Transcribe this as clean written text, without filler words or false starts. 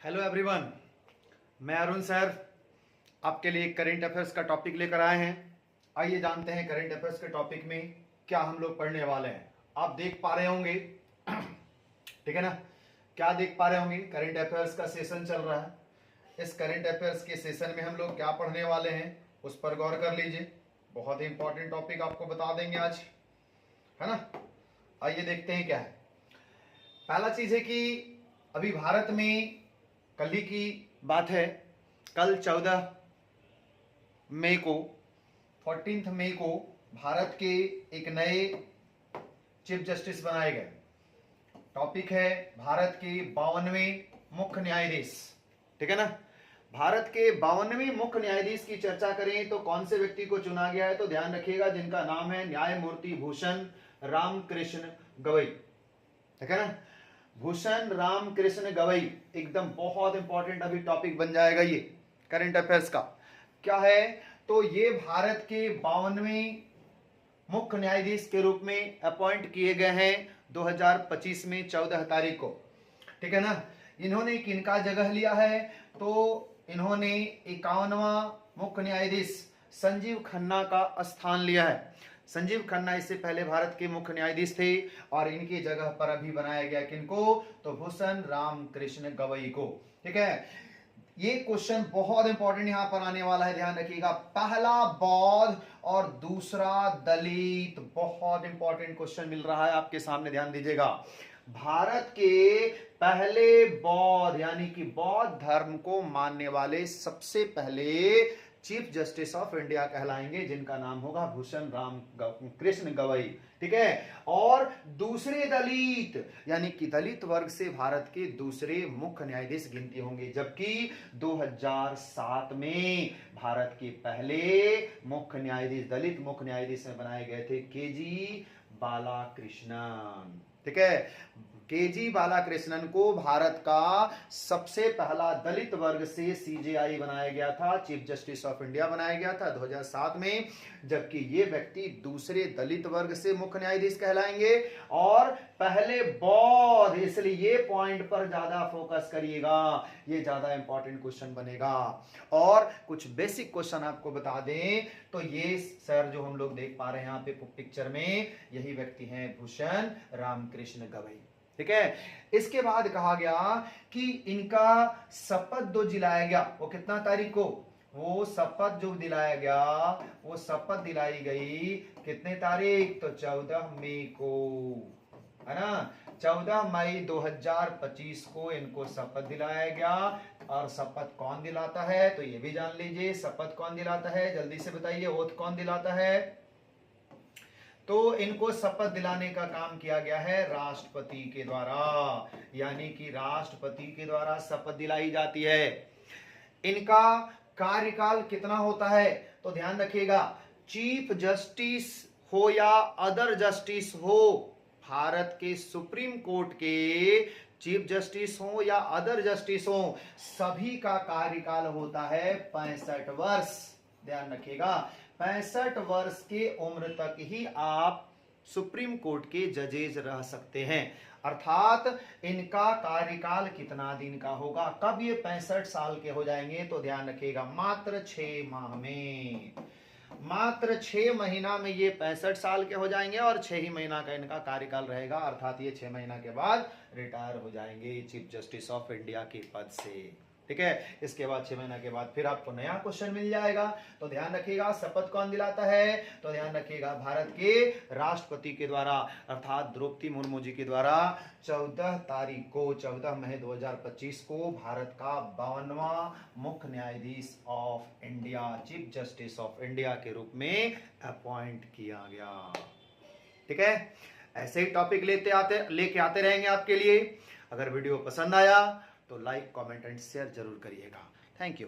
Hello everyone, मैं Arun sir आपके लिए करंट अफेयर्स का टॉपिक लेकर आए हैं। आइए जानते हैं करंट अफेयर्स के टॉपिक में क्या हम लोग पढ़ने वाले हैं। आप देख पा रहे होंगे ठीक है ना, क्या देख पा रहे होंगे, करंट अफेयर्स का सेशन चल रहा है। इस करंट अफेयर्स के सेशन में हम लोग क्या पढ़ने वाले हैं उस पर गौर कर लीजिए। बहुत ही इंपॉर्टेंट टॉपिक आपको बता देंगे आज, है ना। आइए देखते हैं क्या है। पहला चीज है कि अभी भारत में कल ही की बात है, कल 14 मई को 14 मई को भारत के एक नए चीफ जस्टिस बनाए गए। टॉपिक है भारत के 52वें मुख्य न्यायाधीश, ठीक है ना। भारत के 52वें मुख्य न्यायाधीश की चर्चा करें तो कौन से व्यक्ति को चुना गया है, तो ध्यान रखिएगा जिनका नाम है न्यायमूर्ति भूषण रामकृष्ण गवई, ठीक है ना। भूषण रामकृष्ण गवई एकदम बहुत इंपॉर्टेंट अभी टॉपिक बन जाएगा ये करंट अफेयर्स का। क्या है, तो ये भारत के 52वें मुख्य न्यायाधीश के रूप में अपॉइंट किए गए हैं 2025 में 14 तारीख को, ठीक है ना। इन्होंने किनका जगह लिया है, तो इन्होंने 51वां मुख्य न्यायाधीश संजीव खन्ना का स्थान लिया है। संजीव खन्ना इससे पहले भारत के मुख्य न्यायाधीश थे और इनकी जगह पर अभी बनाया गया किनको, तो भूषण रामकृष्ण गवई को, ठीक है। ये क्वेश्चन बहुत इंपॉर्टेंट यहां पर आने वाला है, ध्यान रखिएगा। पहला बौद्ध और दूसरा दलित, बहुत इंपॉर्टेंट क्वेश्चन मिल रहा है आपके सामने, ध्यान दीजिएगा। भारत के पहले बौद्ध यानी कि बौद्ध धर्म को मानने वाले सबसे पहले चीफ जस्टिस ऑफ इंडिया कहलाएंगे, जिनका नाम होगा भूषण राम कृष्ण गवई, ठीक है। और दूसरे दलित यानी कि दलित वर्ग से भारत के दूसरे मुख्य न्यायाधीश गिनती होंगे, जबकि 2007 में भारत के पहले मुख्य न्यायाधीश दलित मुख्य न्यायाधीश में बनाए गए थे केजी बालाकृष्णन, ठीक है। केजी बालाकृष्णन को भारत का सबसे पहला दलित वर्ग से सीजेआई बनाया गया था, चीफ जस्टिस ऑफ इंडिया बनाया गया था 2007 में, जबकि ये व्यक्ति दूसरे दलित वर्ग से मुख्य न्यायाधीश कहलाएंगे और पहले बौद्ध, इसलिए ये पॉइंट पर ज्यादा फोकस करिएगा, ये ज्यादा इंपॉर्टेंट क्वेश्चन बनेगा। और कुछ बेसिक क्वेश्चन आपको बता दें तो ये सर जो हम लोग देख पा रहे हैं यहाँ पे पिक्चर में, यही व्यक्ति हैं भूषण रामकृष्ण गवई, ठीक है। इसके बाद कहा गया कि इनका शपथ जो दिलाया गया वो कितना तारीख को, वो शपथ जो दिलाया गया वो शपथ दिलाई गई कितने तारीख, तो 14 मई को, है ना। 14 मई 2025 को इनको शपथ दिलाया गया। और शपथ कौन दिलाता है, तो ये भी जान लीजिए शपथ कौन दिलाता है, जल्दी से बताइए, ओथ कौन दिलाता है। तो इनको शपथ दिलाने का काम किया गया है राष्ट्रपति के द्वारा, यानी कि राष्ट्रपति के द्वारा शपथ दिलाई जाती है। इनका कार्यकाल कितना होता है, तो ध्यान रखिएगा, चीफ जस्टिस हो या अदर जस्टिस हो, भारत के सुप्रीम कोर्ट के चीफ जस्टिस हो या अदर जस्टिस हो, सभी का कार्यकाल होता है 65 वर्ष, ध्यान रखिएगा। 65 वर्ष के उम्र तक ही आप सुप्रीम कोर्ट के जजेज रह सकते हैं, अर्थात इनका कार्यकाल कितना दिन का होगा, कब ये 65 साल के हो जाएंगे, तो ध्यान रखिएगा मात्र 6 माह में, मात्र 6 महीना में ये 65 साल के हो जाएंगे और 6 ही महीना का इनका कार्यकाल रहेगा, अर्थात ये 6 महीना के बाद रिटायर हो जाएंगे चीफ जस्टिस ऑफ इंडिया के पद से, ठीक है। इसके बाद 6 महीना के बाद फिर आपको नया क्वेश्चन मिल जाएगा। तो ध्यान रखिएगा शपथ कौन दिलाता है, तो ध्यान रखिएगा भारत के राष्ट्रपति के द्वारा, अर्थात द्रौपदी मुर्मू जी के द्वारा 14 तारीख को 14 मई 2025 को भारत का 52वां मुख्य न्यायाधीश of India, chief justice of India के रूप में अपॉइंट किया गया, ठीक है। ऐसे ही टॉपिक लेके आते रहेंगे आपके लिए। अगर वीडियो पसंद आया तो लाइक, कमेंट एंड शेयर जरूर करिएगा। Thank you.